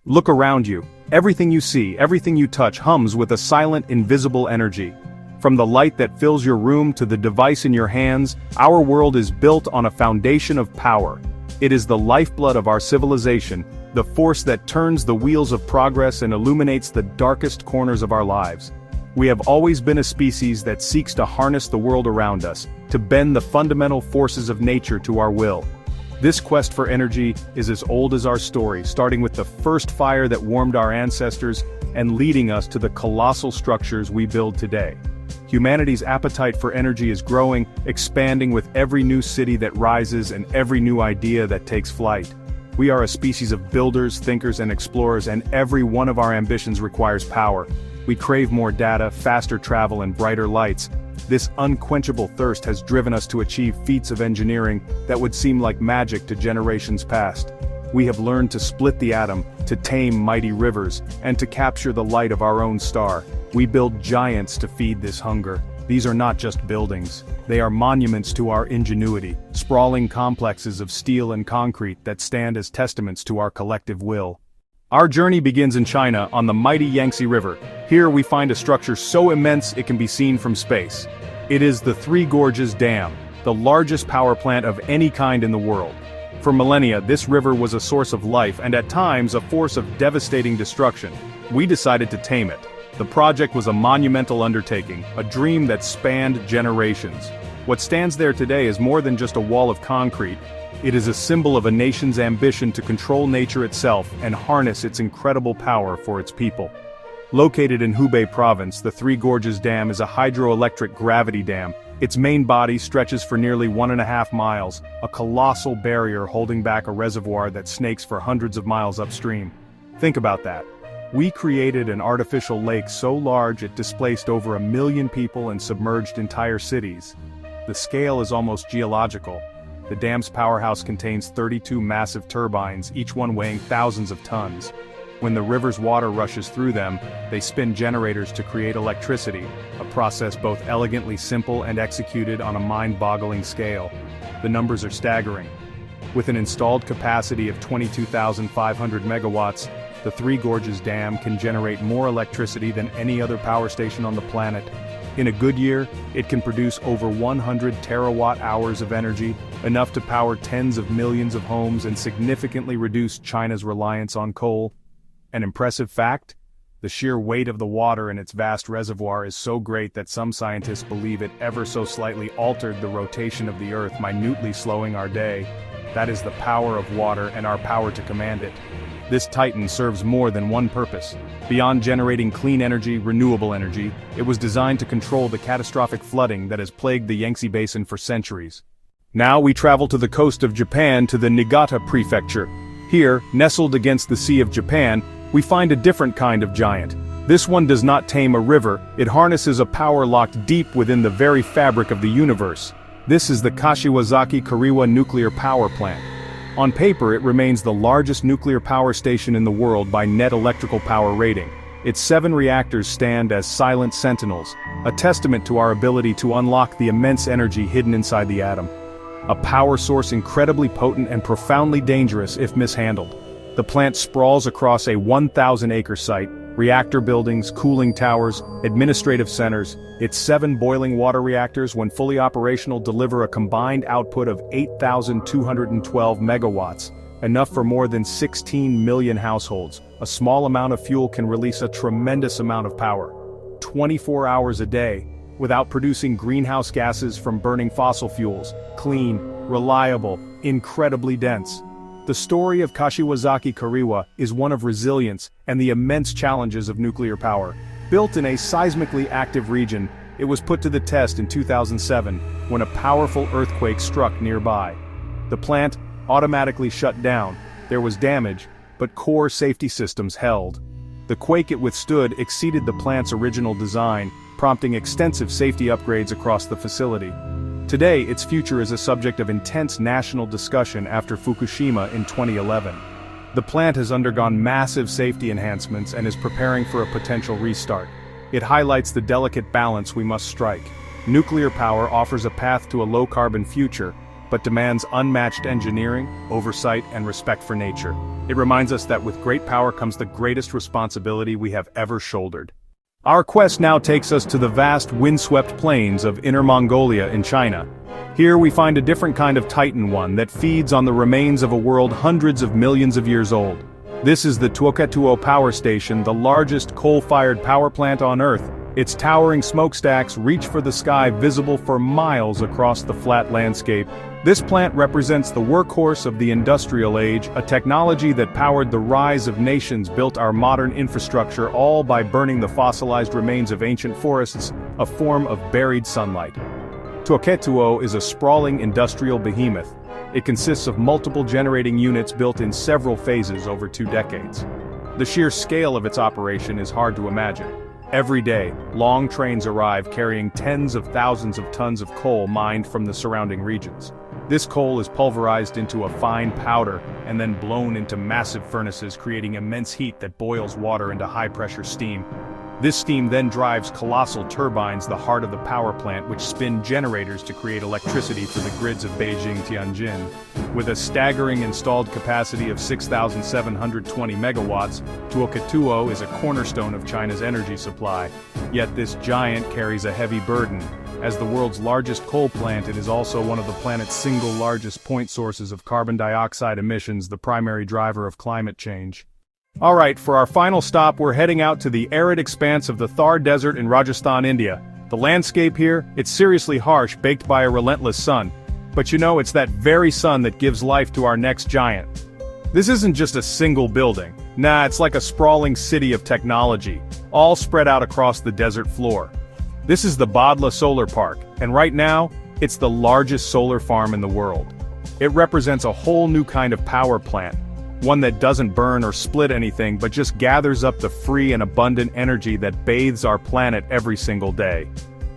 Look around you. Everything you see, everything you touch hums with a silent, invisible energy. From the light that fills your room to the device in your hands, our world is built on a foundation of power. It is the lifeblood of our civilization, the force that turns the wheels of progress and illuminates the darkest corners of our lives. We have always been a species that seeks to harness the world around us, to bend the fundamental forces of nature to our will. This quest for energy is as old as our story, starting with the first fire that warmed our ancestors and leading us to the colossal structures we build today. Humanity's appetite for energy is growing, expanding with every new city that rises and every new idea that takes flight. We are a species of builders, thinkers, and explorers, and every one of our ambitions requires power. We crave more data, faster travel, and brighter lights. This unquenchable thirst has driven us to achieve feats of engineering that would seem like magic to generations past. We have learned to split the atom, to tame mighty rivers, and to capture the light of our own star. We build giants to feed this hunger. These are not just buildings. They are monuments to our ingenuity, sprawling complexes of steel and concrete that stand as testaments to our collective will. Our journey begins in China on the mighty Yangtze River. Here we find a structure so immense it can be seen from space. It is the Three Gorges Dam, the largest power plant of any kind in the world. For millennia, this river was a source of life and at times a force of devastating destruction. We decided to tame it. The project was a monumental undertaking, a dream that spanned generations. What stands there today is more than just a wall of concrete. It is a symbol of a nation's ambition to control nature itself and harness its incredible power for its people. Located in Hubei province, the Three Gorges Dam is a hydroelectric gravity dam. Its main body stretches for nearly 1.5 miles, a colossal barrier holding back a reservoir that snakes for hundreds of miles upstream. Think about that. We created an artificial lake so large it displaced over 1 million people and submerged entire cities. The scale is almost geological. The dam's powerhouse contains 32 massive turbines, each one weighing thousands of tons. When the river's water rushes through them, they spin generators to create electricity, a process both elegantly simple and executed on a mind-boggling scale. The numbers are staggering. With an installed capacity of 22,500 megawatts, the Three Gorges Dam can generate more electricity than any other power station on the planet. In a good year, it can produce over 100 terawatt-hours of energy, enough to power tens of millions of homes and significantly reduce China's reliance on coal. An impressive fact? The sheer weight of the water in its vast reservoir is so great that some scientists believe it ever so slightly altered the rotation of the Earth, minutely slowing our day. That is the power of water and our power to command it. This titan serves more than one purpose. Beyond generating clean energy, renewable energy, it was designed to control the catastrophic flooding that has plagued the Yangtze Basin for centuries. Now we travel to the coast of Japan to the Niigata prefecture. Here, nestled against the Sea of Japan, we find a different kind of giant. This one does not tame a river, it harnesses a power locked deep within the very fabric of the universe. This is the Kashiwazaki-Kariwa nuclear power plant. On paper, it remains the largest nuclear power station in the world by net electrical power rating. Its 7 reactors stand as silent sentinels, a testament to our ability to unlock the immense energy hidden inside the atom. A power source incredibly potent and profoundly dangerous if mishandled. The plant sprawls across a 1,000-acre site, reactor buildings, cooling towers, administrative centers. Its 7 boiling water reactors, when fully operational, deliver a combined output of 8,212 megawatts, enough for more than 16 million households. A small amount of fuel can release a tremendous amount of power, 24 hours a day, without producing greenhouse gases from burning fossil fuels. Clean, reliable, incredibly dense. The story of Kashiwazaki-Kariwa is one of resilience and the immense challenges of nuclear power. Built in a seismically active region, it was put to the test in 2007 when a powerful earthquake struck nearby. The plant automatically shut down. There was damage, but core safety systems held. The quake it withstood exceeded the plant's original design, prompting extensive safety upgrades across the facility. Today, its future is a subject of intense national discussion after Fukushima in 2011. The plant has undergone massive safety enhancements and is preparing for a potential restart. It highlights the delicate balance we must strike. Nuclear power offers a path to a low-carbon future, but demands unmatched engineering, oversight, and respect for nature. It reminds us that with great power comes the greatest responsibility we have ever shouldered. Our quest now takes us to the vast windswept plains of Inner Mongolia in China. Here we find a different kind of Titan, one that feeds on the remains of a world hundreds of millions of years old. This is the Tuoketuo power station, the largest coal-fired power plant on Earth. Its towering smokestacks reach for the sky, visible for miles across the flat landscape. This plant represents the workhorse of the industrial age, a technology that powered the rise of nations, built our modern infrastructure, all by burning the fossilized remains of ancient forests, a form of buried sunlight. Tuoketuo is a sprawling industrial behemoth. It consists of multiple generating units built in several phases over 2 decades. The sheer scale of its operation is hard to imagine. Every day, long trains arrive carrying tens of thousands of tons of coal mined from the surrounding regions. This coal is pulverized into a fine powder and then blown into massive furnaces, creating immense heat that boils water into high-pressure steam. This steam then drives colossal turbines, the heart of the power plant, which spin generators to create electricity for the grids of Beijing-Tianjin. With a staggering installed capacity of 6,720 megawatts, Tuoketuo is a cornerstone of China's energy supply. Yet this giant carries a heavy burden. As the world's largest coal plant, it is also one of the planet's single largest point sources of carbon dioxide emissions, the primary driver of climate change. Alright, for our final stop, we're heading out to the arid expanse of the Thar Desert in Rajasthan, India. The landscape here, it's seriously harsh, baked by a relentless sun. But you know, it's that very sun that gives life to our next giant. This isn't just a single building. Nah, it's like a sprawling city of technology, all spread out across the desert floor. This is the Bhadla Solar Park, and right now, it's the largest solar farm in the world. It represents a whole new kind of power plant. One that doesn't burn or split anything but just gathers up the free and abundant energy that bathes our planet every single day.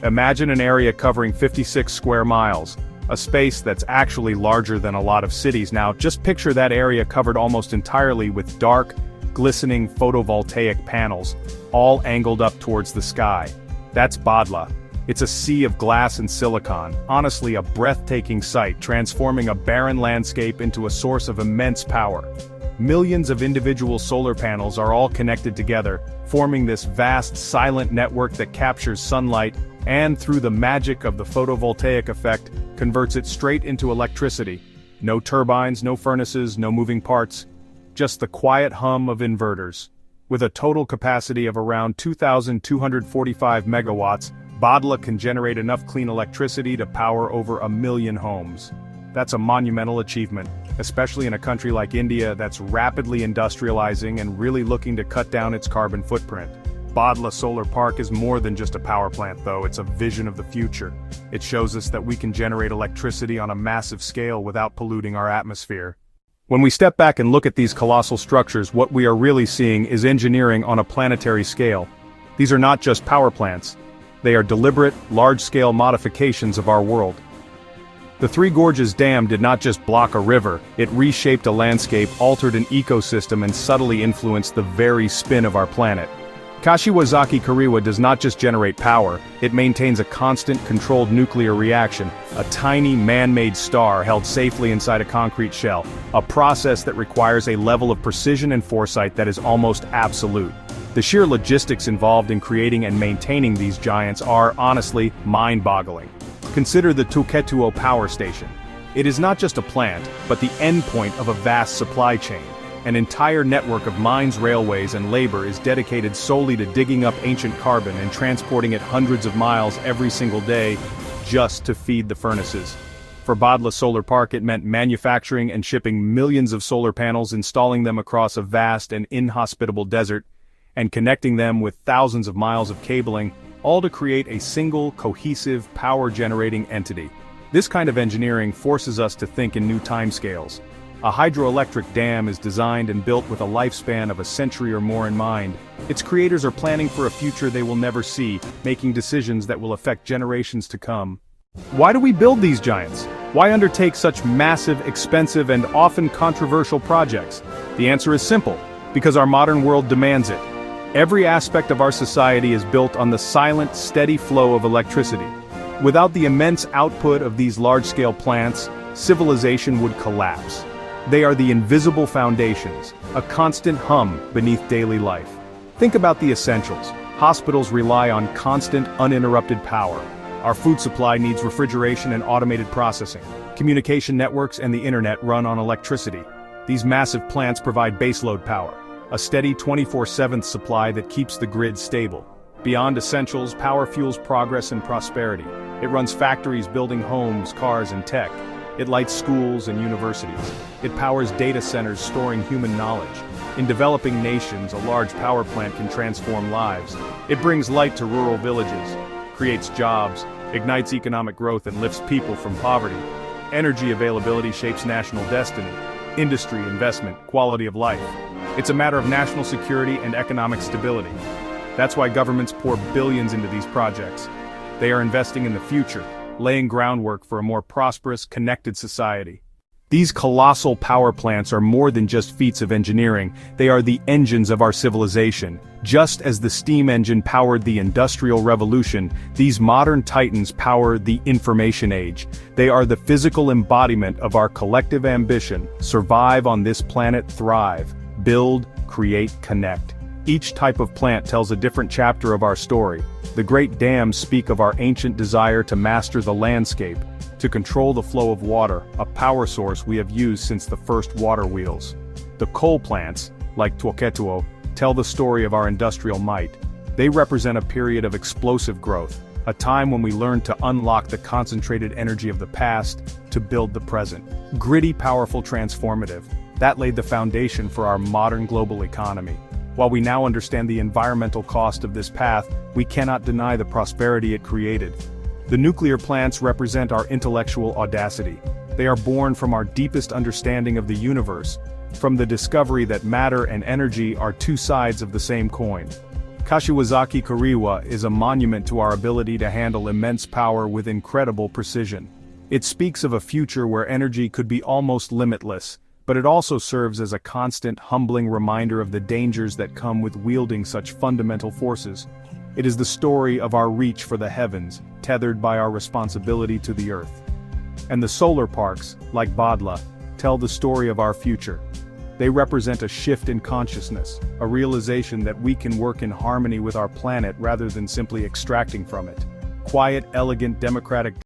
Imagine an area covering 56 square miles, a space that's actually larger than a lot of cities now. Just picture that area covered almost entirely with dark, glistening photovoltaic panels, all angled up towards the sky. That's Bhadla. It's a sea of glass and silicon, honestly a breathtaking sight, transforming a barren landscape into a source of immense power. Millions of individual solar panels are all connected together, forming this vast, silent network that captures sunlight and, through the magic of the photovoltaic effect, converts it straight into electricity. No turbines, no furnaces, no moving parts. Just the quiet hum of inverters. With a total capacity of around 2,245 megawatts, Bhadla can generate enough clean electricity to power over 1 million homes. That's a monumental achievement, especially in a country like India that's rapidly industrializing and really looking to cut down its carbon footprint. Bhadla Solar Park is more than just a power plant though, it's a vision of the future. It shows us that we can generate electricity on a massive scale without polluting our atmosphere. When we step back and look at these colossal structures, what we are really seeing is engineering on a planetary scale. These are not just power plants. They are deliberate, large-scale modifications of our world. The Three Gorges Dam did not just block a river, it reshaped a landscape, altered an ecosystem, and subtly influenced the very spin of our planet. Kashiwazaki-Kariwa does not just generate power, it maintains a constant, controlled nuclear reaction, a tiny man-made star held safely inside a concrete shell, a process that requires a level of precision and foresight that is almost absolute. The sheer logistics involved in creating and maintaining these giants are, honestly, mind-boggling. Consider the Tuoketuo power station. It is not just a plant, but the endpoint of a vast supply chain. An entire network of mines, railways, and labor is dedicated solely to digging up ancient carbon and transporting it hundreds of miles every single day, just to feed the furnaces. For Bhadla Solar Park, it meant manufacturing and shipping millions of solar panels, installing them across a vast and inhospitable desert, and connecting them with thousands of miles of cabling, all to create a single, cohesive, power-generating entity. This kind of engineering forces us to think in new timescales. A hydroelectric dam is designed and built with a lifespan of a century or more in mind. Its creators are planning for a future they will never see, making decisions that will affect generations to come. Why do we build these giants? Why undertake such massive, expensive, and often controversial projects? The answer is simple: because our modern world demands it. Every aspect of our society is built on the silent, steady flow of electricity. Without the immense output of these large-scale plants, civilization would collapse. They are the invisible foundations, a constant hum beneath daily life. Think about the essentials. Hospitals rely on constant, uninterrupted power. Our food supply needs refrigeration and automated processing. Communication networks and the internet run on electricity. These massive plants provide baseload power, a steady 24/7 supply that keeps the grid stable. Beyond essentials, power fuels progress and prosperity. It runs factories building homes, cars, and tech. It lights schools and universities. It powers data centers storing human knowledge. In developing nations, a large power plant can transform lives. It brings light to rural villages, creates jobs, ignites economic growth, and lifts people from poverty. Energy availability shapes national destiny. Industry, investment, quality of life. It's a matter of national security and economic stability. That's why governments pour billions into these projects. They are investing in the future, laying groundwork for a more prosperous, connected society. These colossal power plants are more than just feats of engineering, they are the engines of our civilization. Just as the steam engine powered the Industrial Revolution, these modern titans power the information age. They are the physical embodiment of our collective ambition: survive on this planet, thrive, build, create, connect. Each type of plant tells a different chapter of our story. The great dams speak of our ancient desire to master the landscape, to control the flow of water, a power source we have used since the first water wheels. The coal plants, like Tuoketuo, tell the story of our industrial might. They represent a period of explosive growth, a time when we learned to unlock the concentrated energy of the past to build the present. Gritty, powerful, transformative. That laid the foundation for our modern global economy. While we now understand the environmental cost of this path, we cannot deny the prosperity it created. The nuclear plants represent our intellectual audacity. They are born from our deepest understanding of the universe, from the discovery that matter and energy are two sides of the same coin. Kashiwazaki-Kariwa is a monument to our ability to handle immense power with incredible precision. It speaks of a future where energy could be almost limitless, but it also serves as a constant, humbling reminder of the dangers that come with wielding such fundamental forces. It is the story of our reach for the heavens, tethered by our responsibility to the earth. And the solar parks, like Bhadla, tell the story of our future. They represent a shift in consciousness, a realization that we can work in harmony with our planet rather than simply extracting from it. Quiet, elegant, democratic